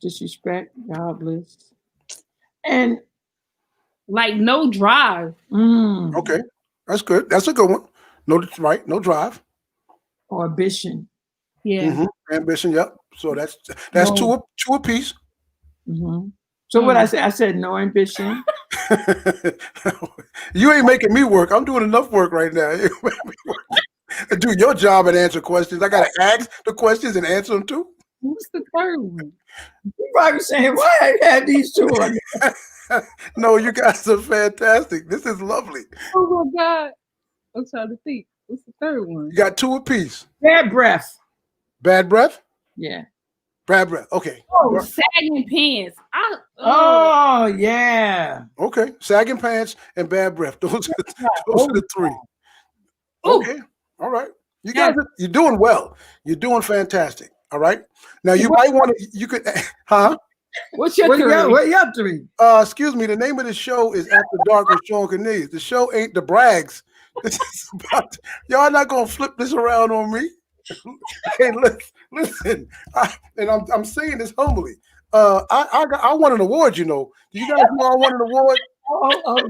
Disrespect, jobless, and like no drive. Okay, that's good. That's a good one. No drive. Or ambition. Yeah. Ambition. Yep. So that's two apiece. So what I said? I said no ambition. You ain't making me work. I'm doing enough work right now. Do your job and answer questions. I gotta ask the questions and answer them too. What's the 3rd one? You probably saying, why I had these 2 on there? No, you guys are fantastic. This is lovely. Oh my God. I'm trying to think. What's the 3rd one? You got 2 apiece. Bad breath. Bad breath? Yeah. Bad breath. Okay. Oh, sagging pants. Oh yeah. Okay. Sagging pants and bad breath. Those are the 3. Okay. All right. You guys, you're doing well. You're doing fantastic. All right. Now you might want to. You could, huh? What's your 3? What you up 3? Excuse me. The name of the show is After Dark with Shawn Cornelius. The show ain't the Braggs. This is about y'all not gonna flip this around on me. Hey, listen. I'm saying this humbly. I won an award. Do you guys know I won an award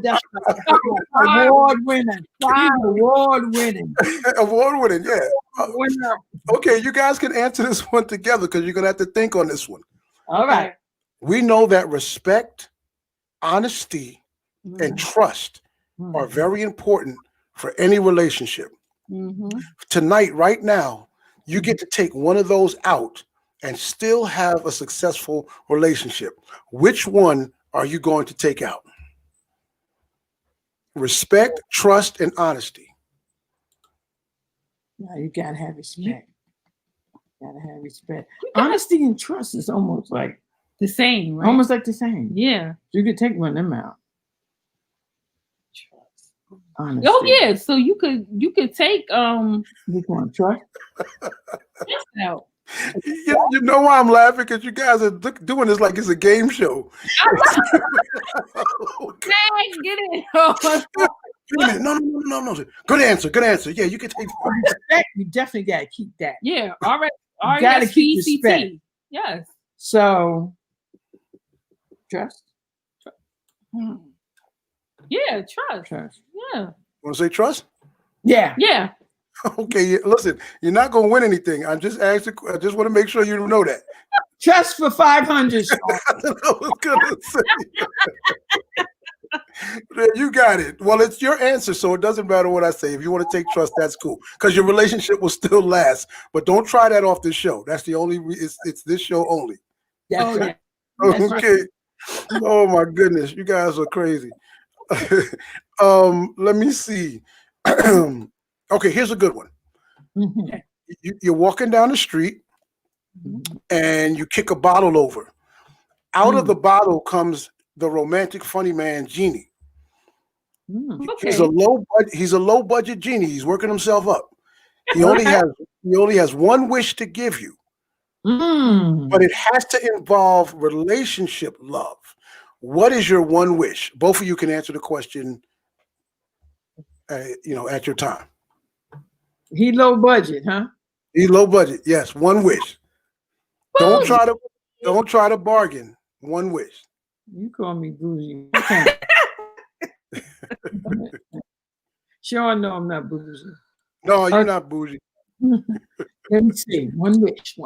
That's right. Award winning. Award winning. Award winning, yeah. Winner. Okay, you guys can answer this one together because you're going to have to think on this one. All right. We know that respect, honesty, and trust are very important for any relationship. Tonight, right now, you get to take one of those out and still have a successful relationship. Which one are you going to take out? Respect, trust, and honesty. No, you gotta have respect. Gotta have respect. Honesty and trust is almost like the same, right? Almost like the same. Yeah. You could take one of them out. Honesty. Oh yeah. So you could take Which one? Trust? out. You know why I'm laughing? Because you guys are doing this like it's a game show. Okay, get it. No. Good answer. Yeah, you can take respect. You definitely gotta keep that. Yeah, all right. You gotta keep respect. Yes. So trust. Yeah, trust. Yeah. Want to say trust? Yeah. Yeah. Okay, listen, you're not going to win anything. I just want to make sure you know that. Trust for 500. I was going to say. You got it. Well, it's your answer, so it doesn't matter what I say. If you want to take trust, that's cool, because your relationship will still last. But don't try that off this show. That's the only. It's this show only. That's right. Okay. Right. Oh my goodness, you guys are crazy. Let me see. Okay, here's a good one. You're walking down the street and you kick a bottle over. Out of the bottle comes the romantic funny man genie. Okay. He's a low budget genie. He's working himself up. He only has one wish to give you. But it has to involve relationship love. What is your one wish? Both of you can answer the question at your time. He low budget, huh? He low budget. Yes, one wish. Don't try to bargain. One wish. You call me bougie. Sure, no, I'm not bougie. No, you're not bougie. Let me see. One wish.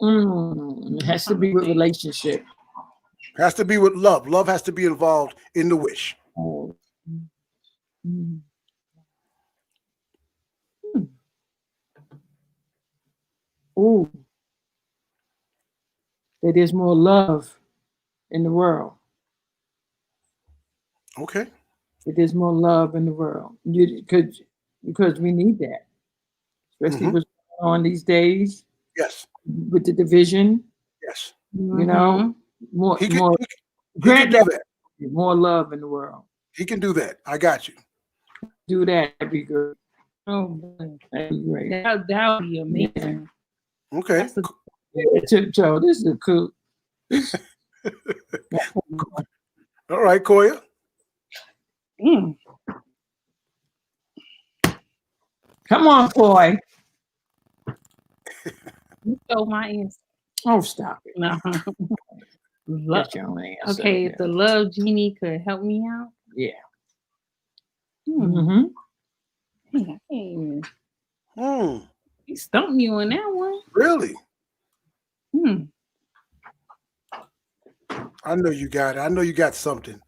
It has to be with relationship. Has to be with love. Love has to be involved in the wish. Oh. Ooh. That there's more love in the world. Okay. That there's more love in the world. Because we need that. Especially what's going on these days. Yes. With the division. Yes. You know, more He can do that. More love in the world. He can do that. I got you. Do that. That'd be good. Oh, that'd be great. That would be amazing. Okay. Joe, this is cool. All right, Koya. Come on, boy. You stole my answer. Oh, stop it. No. That's your own answer. Okay, if the love genie could help me out. Yeah. You stumped me on that one. Really? I know you got it. I know you got something.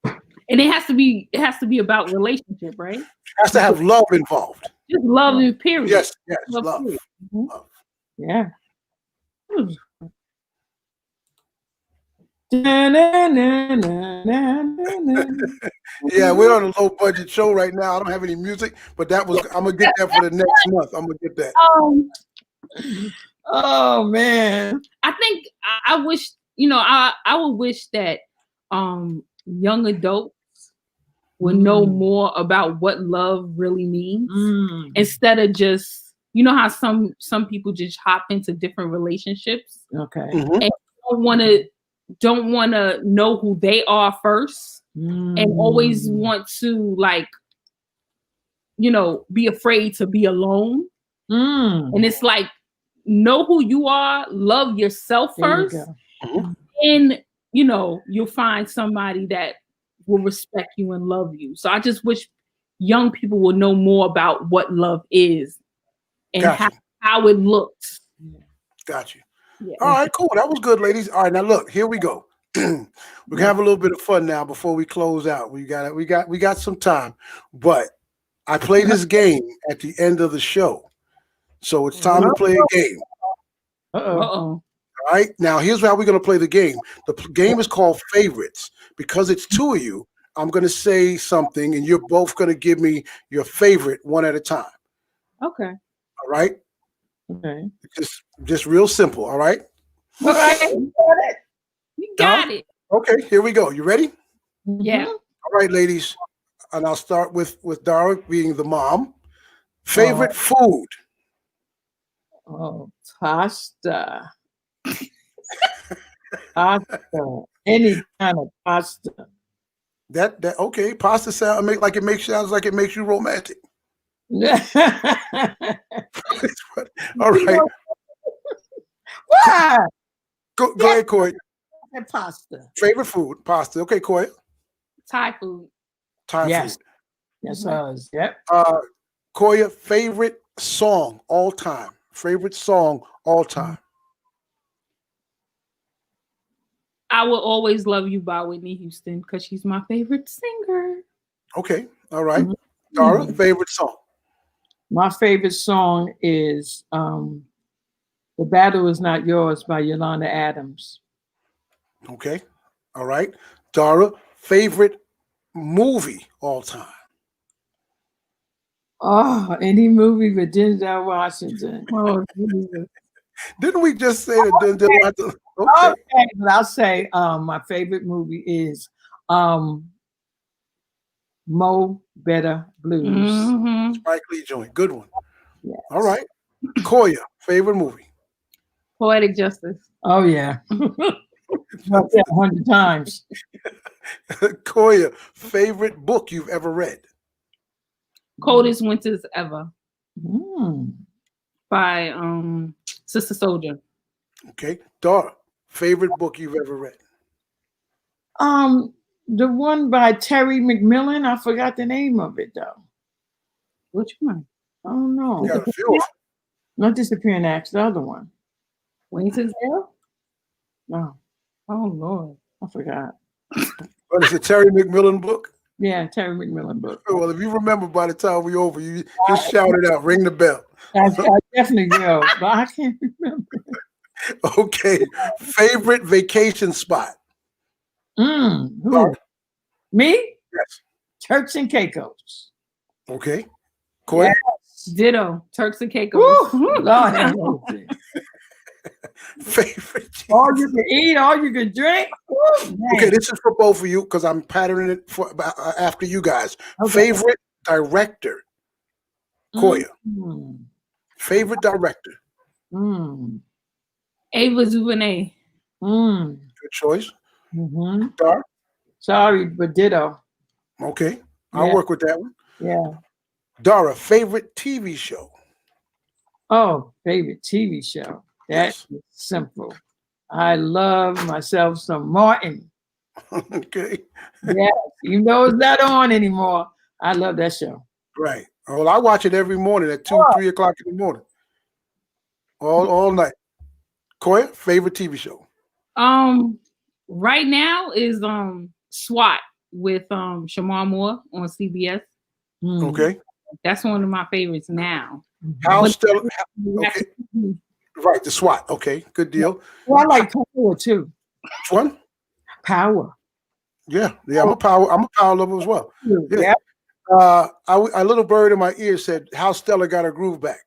And it has to be about relationship, right? It has to have love involved. Just love in period. Yes, love. Love. Yeah. Yeah, we're on a low budget show right now. I don't have any music, but I'm gonna get that for the next month. I'm gonna get that. Oh man. I think I wish, I would wish that young adults would know more about what love really means instead of just, how some people just hop into different relationships. Okay. And don't want to know who they are first and always want to be afraid to be alone. And it's like, know who you are, love yourself first, and you know, you'll find somebody that will respect you and love you. So I just wish young people will know more about what love is and how it looks. Got you. Yeah. All right, cool. That was good, ladies. All right, now look, here we go. We're gonna have a little bit of fun now before we close out. We got some time, but I play this game at the end of the show, so it's time to play a game. All right, now here's how we're gonna play the game. The game is called Favorites. Because it's two of you, I'm gonna say something, and you're both gonna give me your favorite one at a time. Okay. All right. Okay. Just real simple. All right. All right. You got it. Okay, here we go. You ready? Yeah. All right, ladies. And I'll start with Dara being the mom. Favorite food? Oh, pasta. Pasta. Any kind of pasta. That okay. Pasta sounds like it makes you romantic. All right. What? Go ahead, Koya. Pasta. Favorite food? Pasta. Okay, Koya. Thai food. Thai Yes. food. Yes, us. Yep. Koya, favorite song all time. Favorite song all time. I Will Always Love You by Whitney Houston because she's my favorite singer. Okay. All right. Dara, favorite song. My favorite song is The Battle Is Not Yours by Yolanda Adams. Okay. All right. Dara, favorite movie all time. Oh, any movie with Denzel Washington. Oh, Jesus. Didn't we just say that Denzel Washington? Okay. Okay, but I'll say my favorite movie is Mo Better Blues. Mm-hmm. Spike Lee joint. Good one. Yes. All right. Koya, favorite movie. Poetic Justice. Oh, yeah. 100 times. Koya, favorite book you've ever read. Coldest Winters Ever Mm. by Sister Soldier. Okay. Dara, favorite book you've ever read. The one by Terry McMillan. I forgot the name of it though. Which one? I don't know. You got a few. Not Disappearing Acts. The other one. Winters Ever? No, Oh Lord. I forgot. But it's a Terry McMillan book. Yeah, Terry McMillan book. Well, if you remember by the time we over, you just shout it out, ring the bell. I definitely will, but I can't remember. Okay. Favorite vacation spot. Who? Me? Yes. Turks and Caicos. Okay. Koya. Ditto. Turks and Caicos. Woo! Lord have mercy. Favorite. All you can eat, all you can drink. Woo, Okay, this is for both of you because I'm patterning it for after you guys. Okay. Favorite director. Koya. Favorite director. Ava DuVernay. Good choice. Dar. Sorry, but ditto. Okay. I'll work with that one. Yeah. Dara, favorite TV show. Oh, favorite TV show. That's simple. I love myself some Martin. Okay. Yes, even though it's not on anymore, I love that show. Right. Well, I watch it every morning at 2, 3 o'clock in the morning. All night. Koya, favorite TV show. Right now is SWAT with Shamar Moore on CBS. Okay. That's one of my favorites now. How Stella? Okay. Right, the SWAT. Okay, good deal. Well, I like Power too. Which one? Power. Yeah. I'm a power lover as well. Yeah. A little bird in my ear said, "How Stella got her groove back."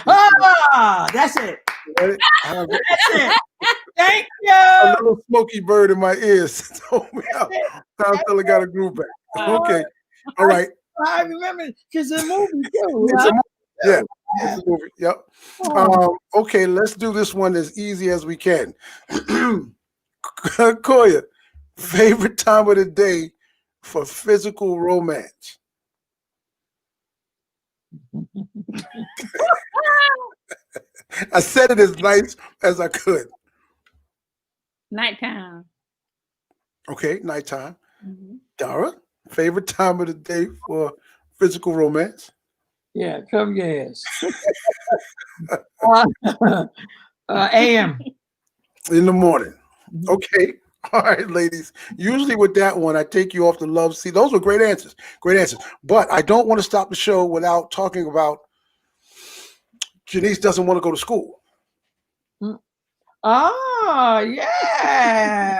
That's it. That's it. Thank you. A little smoky bird in my ears told me how Stella got her groove back. Okay. All right. I remember because the movie too. It's a movie. Yeah. It's a movie. Yep. Okay, let's do this one as easy as we can. Koya, favorite time of the day for physical romance. I said it as nice as I could. Nighttime. Okay, nighttime. Mm-hmm. Dara, favorite time of the day for physical romance? Yeah, cover your ass. AM. In the morning. Mhm. Okay. All right, ladies. Usually with that one, I take you off the love seat. Those were great answers. Great answers. But I don't want to stop the show without talking about Janice doesn't want to go to school. Oh, yeah.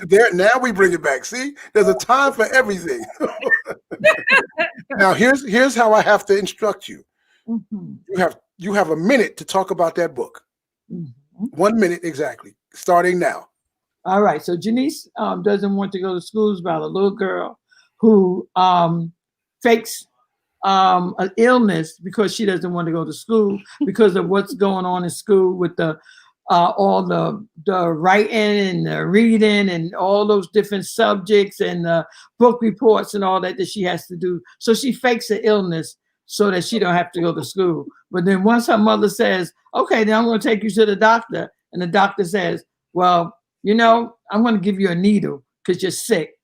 There, now we bring it back. See, there's a time for everything. Now, here's how I have to instruct you. Mhm. You have a minute to talk about that book. Mhm. 1 minute exactly, starting now. All right. So Janice doesn't want to go to school. It's about a little girl who fakes an illness because she doesn't want to go to school because of what's going on in school with the all the writing and the reading and all those different subjects and the book reports and all that she has to do. So she fakes an illness so that she don't have to go to school. But then once her mother says, okay, then I'm going to take you to the doctor. And the doctor says, well, you know, I'm going to give you a needle because you're sick.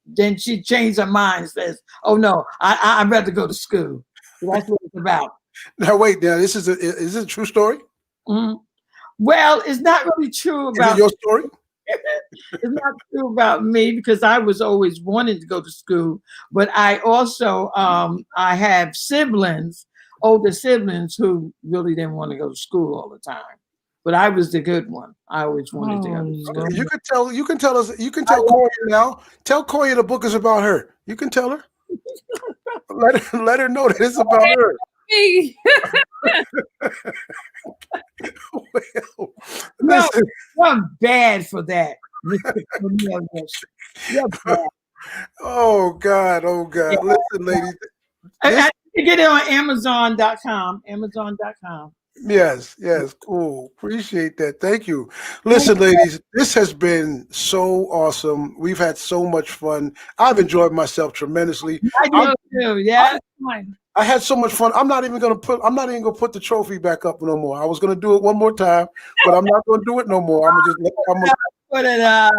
Then she changed her mind and says, oh, no, I'd rather go to school. So that's what it's about. Now, wait, now, is this a true story? Mm-hmm. Well, it's not really true about Is it your story? It's not true about me because I was always wanting to go to school, but I also I have siblings, older siblings who really didn't want to go to school all the time. But I was the good one. I always wanted to go to school. Okay, you can tell Koya now. Tell Koya the book is about her. You can tell her. let her know that it's about her. Well, No, listen. you're bad for that, Mr. Cornelius. You're bad. Oh God. Yeah. Listen, ladies. I can get it on Amazon.com. Amazon.com. Yes, cool. Appreciate that. Thank you. Listen, ladies, this has been so awesome. We've had so much fun. I've enjoyed myself tremendously. I do too. Yeah. I had so much fun. I'm not even gonna put the trophy back up no more. I was gonna do it one more time, but I'm not gonna do it no more. I'm gonna put it up.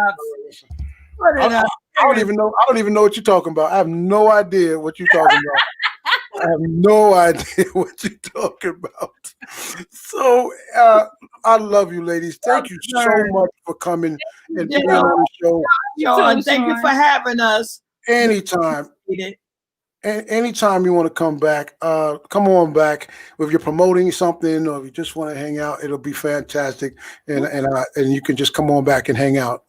Put it up. I don't even know what you're talking about. I have no idea what you're talking about. I have no idea what you're talking about. So I love you, ladies. Thank you so much for coming and being on the show. Shawn, thank you for having us. Anytime. Anytime you want to come back, come on back. If you're promoting something or if you just want to hang out, it'll be fantastic. And you can just come on back and hang out.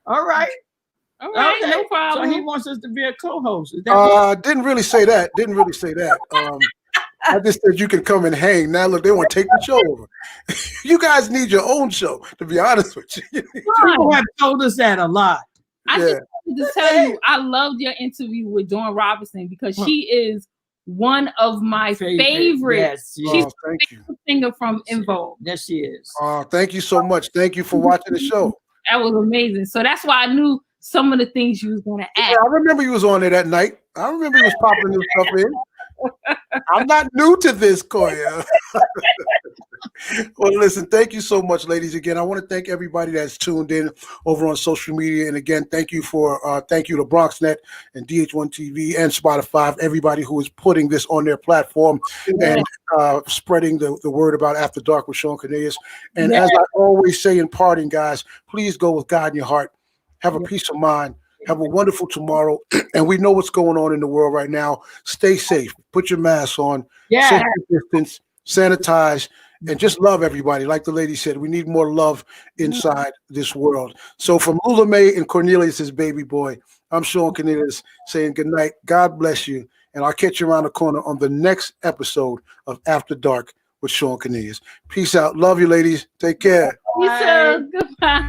All right. All right, Okay. no problem. So he wants us to be a co-host. Didn't really say that. I just said you can come and hang. Now look, they want to take the show over. You guys need your own show, to be honest with you. People have told us that a lot. I just wanted to tell you, I loved your interview with Dawn Robinson because she is one of my favorites. Yes, she's thank you. Singer from En Vogue. Yes, she is. Thank you so much. Thank you for watching the show. That was amazing. So that's why I knew some of the things you was going to ask. Yeah, I remember you was on there that night. I remember you was popping this stuff in. I'm not new to this, Koya. Well, listen, thank you so much, ladies. Again, I want to thank everybody that's tuned in over on social media. And again, thank you to BronxNet and DH1 TV and Spotify, everybody who is putting this on their platform and spreading the word about After Dark with Shawn Cornelius. And as I always say in parting, guys, please go with God in your heart. Have a peace of mind. Have a wonderful tomorrow. And we know what's going on in the world right now. Stay safe. Put your mask on. Social distance. Sanitize. And just love everybody. Like the lady said, we need more love inside this world. So from Lula Mae and Cornelius's baby boy, I'm Shawn Cornelius saying good night. God bless you. And I'll catch you around the corner on the next episode of After Dark with Shawn Cornelius. Peace out. Love you, ladies. Take care. Peace out. Goodbye.